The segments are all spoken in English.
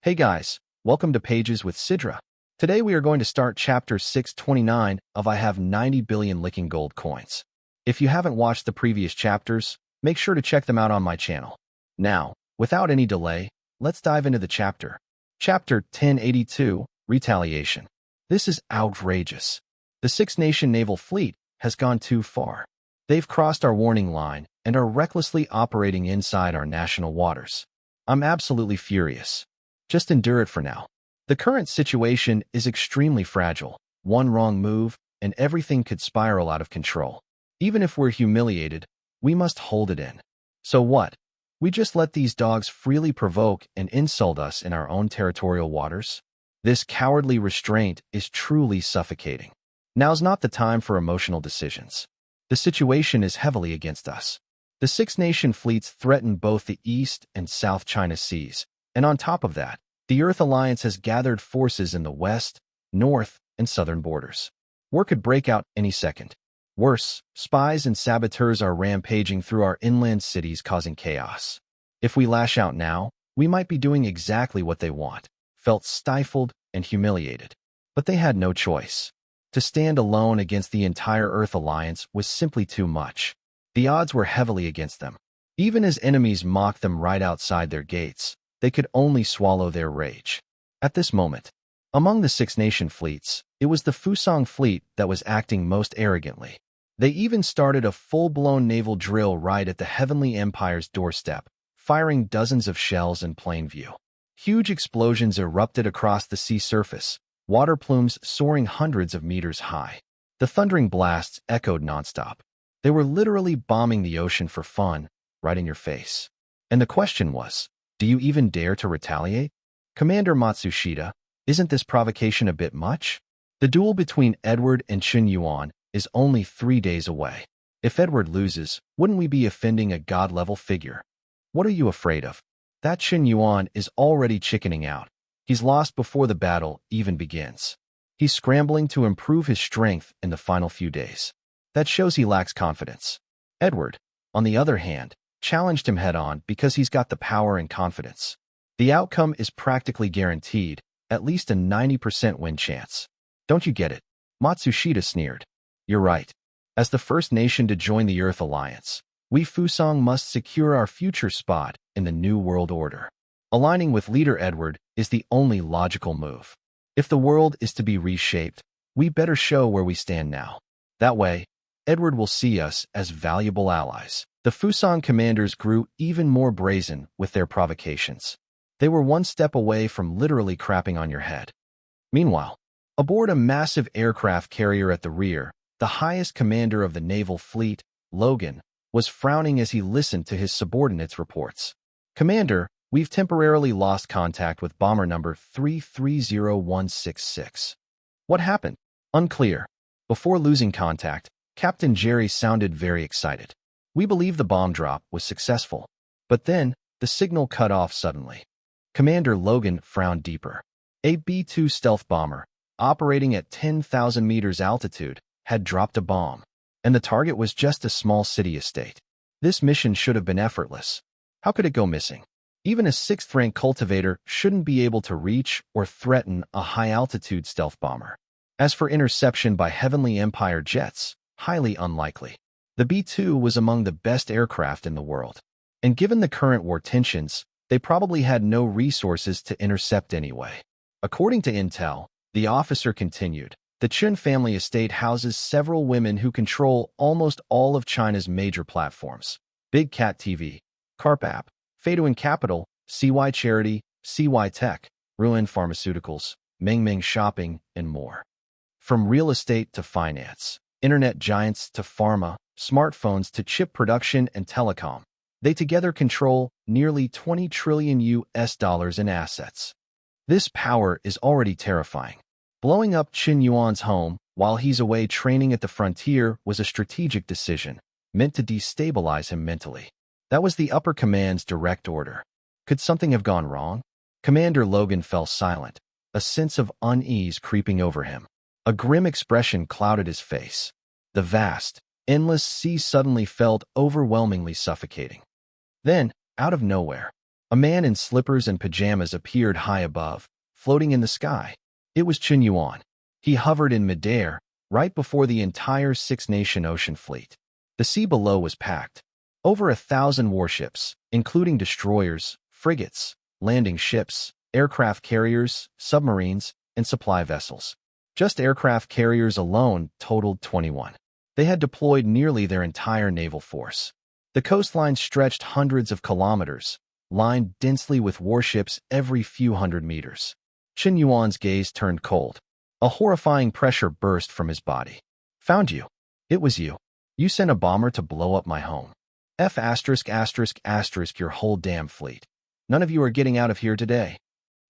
Hey guys, welcome to Pages with Sidra. Today we are going to start chapter 629 of I Have 90 Billion Licking Gold Coins. If you haven't watched the previous chapters, make sure to check them out on my channel. Now, without any delay, let's dive into the chapter. Chapter 1082, Retaliation. This is outrageous. The Six-Nation Naval Fleet has gone too far. They've crossed our warning line and are recklessly operating inside our national waters. I'm absolutely furious. Just endure it for now. The current situation is extremely fragile. One wrong move, and everything could spiral out of control. Even if we're humiliated, we must hold it in. So what? We just let these dogs freely provoke and insult us in our own territorial waters? This cowardly restraint is truly suffocating. Now's not the time for emotional decisions. The situation is heavily against us. The Six-Nation fleets threaten both the East and South China Seas. And on top of that, the Earth Alliance has gathered forces in the west, north, and southern borders. War could break out any second. Worse, spies and saboteurs are rampaging through our inland cities causing chaos. If we lash out now, we might be doing exactly what they want, felt stifled and humiliated. But they had no choice. To stand alone against the entire Earth Alliance was simply too much. The odds were heavily against them. Even as enemies mocked them right outside their gates, they could only swallow their rage. At this moment, among the Six-Nation fleets, it was the Fusang fleet that was acting most arrogantly. They even started a full-blown naval drill right at the Heavenly Empire's doorstep, firing dozens of shells in plain view. Huge explosions erupted across the sea surface, water plumes soaring hundreds of meters high. The thundering blasts echoed nonstop. They were literally bombing the ocean for fun, right in your face. And the question was, do you even dare to retaliate? Commander Matsushita, isn't this provocation a bit much? The duel between Edward and Chen Yuan is only 3 days away. If Edward loses, wouldn't we be offending a god-level figure? What are you afraid of? That Chen Yuan is already chickening out. He's lost before the battle even begins. He's scrambling to improve his strength in the final few days. That shows he lacks confidence. Edward, on the other hand, challenged him head-on because he's got the power and confidence. The outcome is practically guaranteed, at least a 90% win chance. Don't you get it? Matsushita sneered. You're right. As the first nation to join the Earth Alliance, we Fusang must secure our future spot in the New World Order. Aligning with leader Edward is the only logical move. If the world is to be reshaped, we better show where we stand now. That way, Edward will see us as valuable allies. The Fusang commanders grew even more brazen with their provocations. They were one step away from literally crapping on your head. Meanwhile, aboard a massive aircraft carrier at the rear, the highest commander of the naval fleet, Logan, was frowning as he listened to his subordinates' reports. Commander, we've temporarily lost contact with bomber number 330166. What happened? Unclear. Before losing contact, Captain Jerry sounded very excited. We believe the bomb drop was successful. But then, the signal cut off suddenly. Commander Logan frowned deeper. A B-2 stealth bomber, operating at 10,000 meters altitude, had dropped a bomb. And the target was just a small city estate. This mission should have been effortless. How could it go missing? Even a 6th-rank cultivator shouldn't be able to reach or threaten a high-altitude stealth bomber. As for interception by Heavenly Empire jets, highly unlikely. The B-2 was among the best aircraft in the world. And given the current war tensions, they probably had no resources to intercept anyway. According to intel, the officer continued, the Qian family estate houses several women who control almost all of China's major platforms. Big Cat TV, Carp App, Feituan Capital, CY Charity, CY Tech, Ruin Pharmaceuticals, Meng Shopping, and more. From real estate to finance, internet giants to pharma, smartphones to chip production and telecom, they together control nearly $20 trillion in assets. This power is already terrifying. Blowing up Chen Yuan's home while he's away training at the frontier was a strategic decision, meant to destabilize him mentally. That was the upper command's direct order. Could something have gone wrong? Commander Logan fell silent, a sense of unease creeping over him. A grim expression clouded his face. The vast, endless sea suddenly felt overwhelmingly suffocating. Then, out of nowhere, A man in slippers and pajamas appeared high above, floating in the sky. It was Qian Yuan. He hovered in midair, right before the entire six-nation ocean fleet. The sea below was packed. Over 1,000 warships, including destroyers, frigates, landing ships, aircraft carriers, submarines, and supply vessels. Just aircraft carriers alone totaled 21. They had deployed nearly their entire naval force. The coastline stretched hundreds of kilometers, lined densely with warships every few hundred meters. Qian Yuan's gaze turned cold. A horrifying pressure burst from his body. Found you. It was you. You sent a bomber to blow up my home. Your whole damn fleet. None of you are getting out of here today.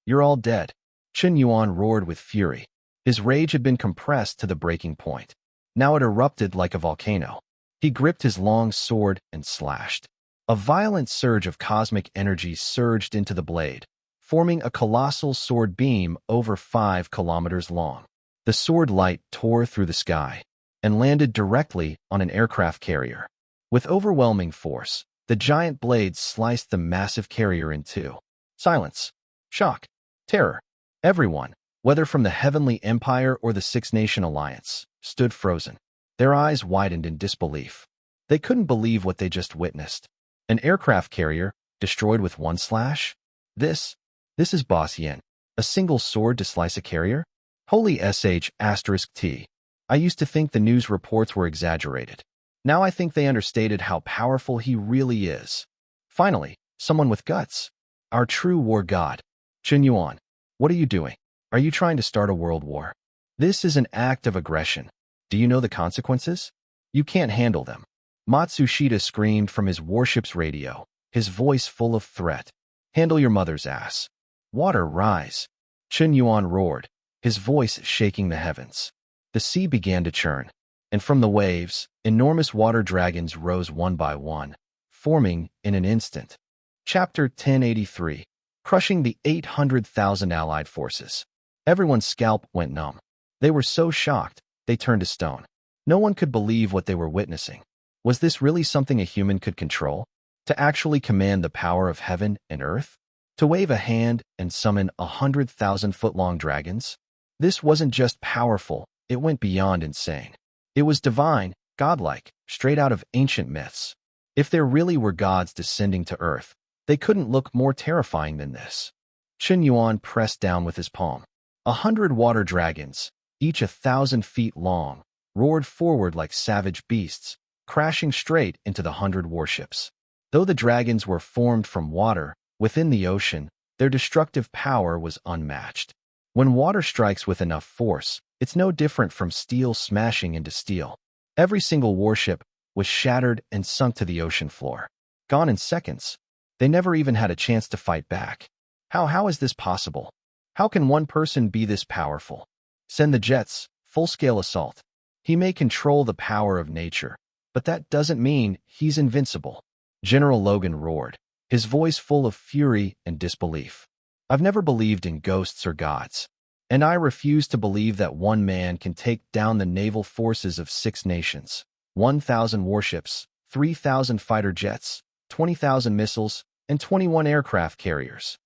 You're all dead. Qian Yuan roared with fury. His rage had been compressed to the breaking point. Now it erupted like a volcano. He gripped his long sword and slashed. A violent surge of cosmic energy surged into the blade, forming a colossal sword beam over 5 kilometers long. The sword light tore through the sky and landed directly on an aircraft carrier. With overwhelming force, the giant blade sliced the massive carrier in two. Silence, shock, terror. Everyone, whether from the Heavenly Empire or the Six-Nation Alliance, stood frozen. Their eyes widened in disbelief. They couldn't believe what they just witnessed. An aircraft carrier, destroyed with one slash? This is Boss Yin. A single sword to slice a carrier? Holy **T. I used to think the news reports were exaggerated. Now I think they understated how powerful he really is. Finally, someone with guts. Our true war god. Qian Yuan, what are you doing? Are you trying to start a world war? This is an act of aggression. Do you know the consequences? You can't handle them. Matsushita screamed from his warship's radio, his voice full of threat. Handle your mother's ass. Water, rise. Qian Yuan roared, his voice shaking the heavens. The sea began to churn, and from the waves, enormous water dragons rose one by one, forming in an instant. Chapter 1083. Crushing the 800,000 Allied forces. Everyone's scalp went numb. They were so shocked, they turned to stone. No one could believe what they were witnessing. Was this really something a human could control? To actually command the power of heaven and earth? To wave a hand and summon 100,000-foot-long dragons? This wasn't just powerful, it went beyond insane. It was divine, godlike, straight out of ancient myths. If there really were gods descending to earth, they couldn't look more terrifying than this. Qian Yuan pressed down with his palm. 100 water dragons, each 1,000 feet long, roared forward like savage beasts, crashing straight into the 100 warships. Though the dragons were formed from water, within the ocean, their destructive power was unmatched. When water strikes with enough force, it's no different from steel smashing into steel. Every single warship was shattered and sunk to the ocean floor. Gone in seconds. They never even had a chance to fight back. How is this possible? How can one person be this powerful? Send the jets, full-scale assault. He may control the power of nature, but that doesn't mean he's invincible. General Logan roared, his voice full of fury and disbelief. I've never believed in ghosts or gods, and I refuse to believe that one man can take down the naval forces of 6 nations, 1,000 warships, 3,000 fighter jets, 20,000 missiles, and 21 aircraft carriers.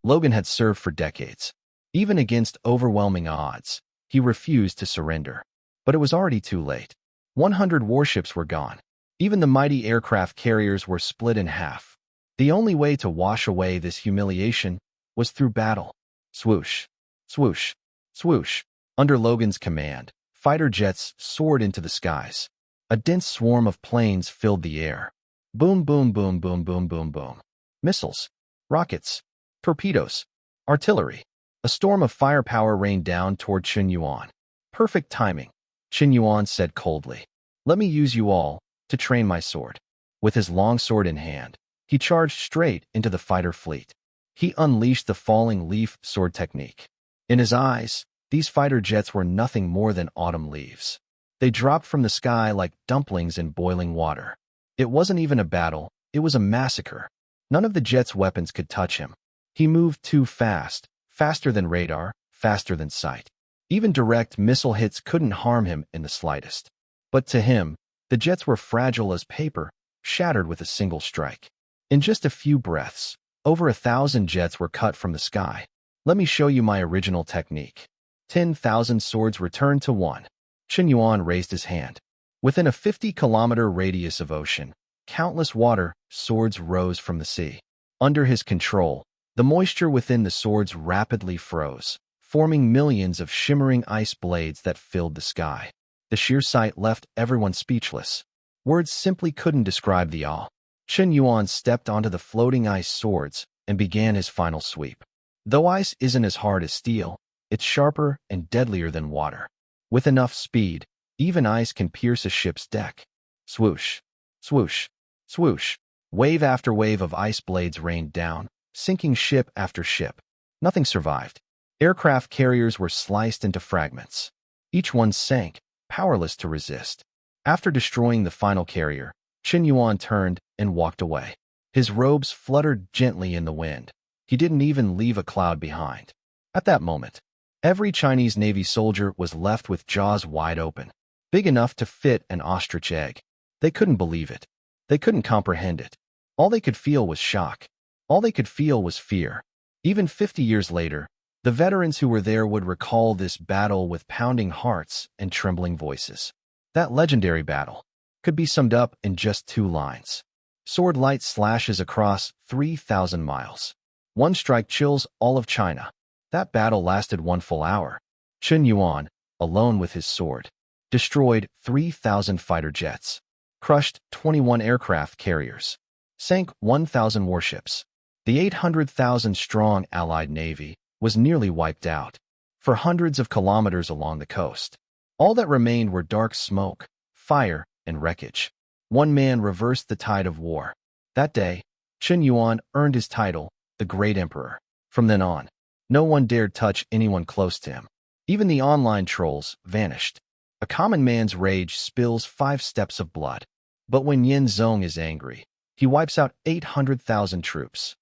Logan had served for decades. Even against overwhelming odds, he refused to surrender. But it was already too late. 100 warships were gone. Even the mighty aircraft carriers were split in half. The only way to wash away this humiliation was through battle. Swoosh, swoosh, swoosh. Under Logan's command, fighter jets soared into the skies. A dense swarm of planes filled the air. Boom, boom, boom, boom, boom, boom, boom. Missiles, rockets, torpedoes, artillery. A storm of firepower rained down toward Qian Yuan. Perfect timing, Qian Yuan said coldly. Let me use you all to train my sword. With his long sword in hand, he charged straight into the fighter fleet. He unleashed the falling leaf sword technique. In his eyes, these fighter jets were nothing more than autumn leaves. They dropped from the sky like dumplings in boiling water. It wasn't even a battle, it was a massacre. None of the jet's weapons could touch him. He moved too fast, faster than radar, faster than sight. Even direct missile hits couldn't harm him in the slightest. But to him, the jets were fragile as paper, shattered with a single strike. In just a few breaths, Over 1,000 jets were cut from the sky. Let me show you my original technique. 10,000 swords returned to 1. Qian Yuan raised his hand. Within a 50-kilometer radius of ocean, countless water swords rose from the sea. Under his control, the moisture within the swords rapidly froze, forming millions of shimmering ice blades that filled the sky. The sheer sight left everyone speechless. Words simply couldn't describe the awe. Qian Yuan stepped onto the floating ice swords and began his final sweep. Though ice isn't as hard as steel, it's sharper and deadlier than water. With enough speed, even ice can pierce a ship's deck. Swoosh, swoosh, swoosh. Wave after wave of ice blades rained down, sinking ship after ship. Nothing survived. Aircraft carriers were sliced into fragments. Each one sank, powerless to resist. After destroying the final carrier, Qian Yuan turned and walked away. His robes fluttered gently in the wind. He didn't even leave a cloud behind. At that moment, every Chinese Navy soldier was left with jaws wide open, big enough to fit an ostrich egg. They couldn't believe it. They couldn't comprehend it. All they could feel was shock. All they could feel was fear. Even 50 years later, the veterans who were there would recall this battle with pounding hearts and trembling voices. That legendary battle could be summed up in just 2 lines. Sword light slashes across 3,000 miles. One strike chills all of China. That battle lasted 1 full hour. Qian Yuan, alone with his sword, destroyed 3,000 fighter jets, crushed 21 aircraft carriers, sank 1,000 warships. The 800,000-strong Allied Navy was nearly wiped out. For hundreds of kilometers along the coast, all that remained were dark smoke, fire, and wreckage. One man reversed the tide of war. That day, Qian Yuan earned his title, the Great Emperor. From then on, no one dared touch anyone close to him. Even the online trolls vanished. A common man's rage spills 5 steps of blood. But when Yin Zong is angry, he wipes out 800,000 troops.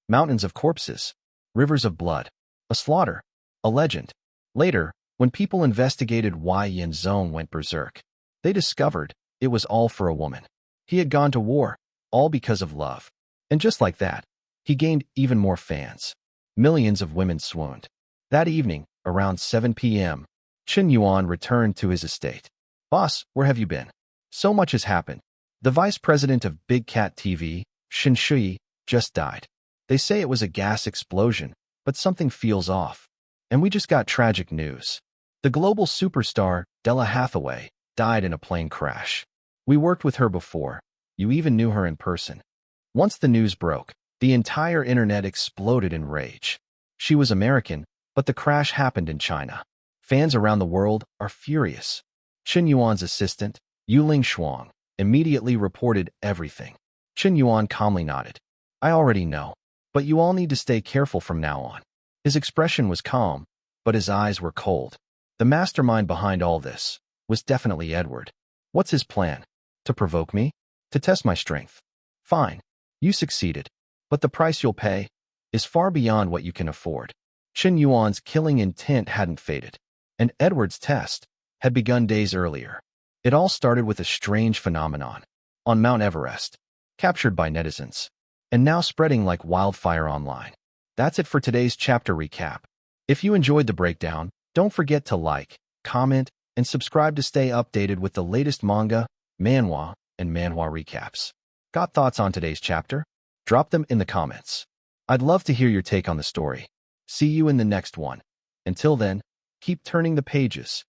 Mountains of corpses, rivers of blood, a slaughter, a legend. Later, when people investigated why Yin Zong went berserk, they discovered it was all for a woman. He had gone to war, all because of love. And just like that, he gained even more fans. Millions of women swooned. That evening, around 7 p.m., Qian Yuan returned to his estate. "Boss, where have you been? So much has happened. The vice president of Big Cat TV, Shin Shui, just died. They say it was a gas explosion, but something feels off. And we just got tragic news. The global superstar, Della Hathaway, died in a plane crash. We worked with her before. You even knew her in person." Once the news broke, the entire internet exploded in rage. She was American, but the crash happened in China. Fans around the world are furious. Qian Yuan's assistant, Yuling Shuang, immediately reported everything. Qian Yuan calmly nodded. "I already know, but you all need to stay careful from now on." His expression was calm, but his eyes were cold. The mastermind behind all this was definitely Edward. What's his plan? To provoke me? To test my strength? Fine. You succeeded. But the price you'll pay is far beyond what you can afford. Qian Yuan's killing intent hadn't faded, and Edward's test had begun days earlier. It all started with a strange phenomenon on Mount Everest, captured by netizens, and now spreading like wildfire online. That's it for today's chapter recap. If you enjoyed the breakdown, don't forget to like, comment, and subscribe to stay updated with the latest manga, manhwa, and manhwa recaps. Got thoughts on today's chapter? Drop them in the comments. I'd love to hear your take on the story. See you in the next one. Until then, keep turning the pages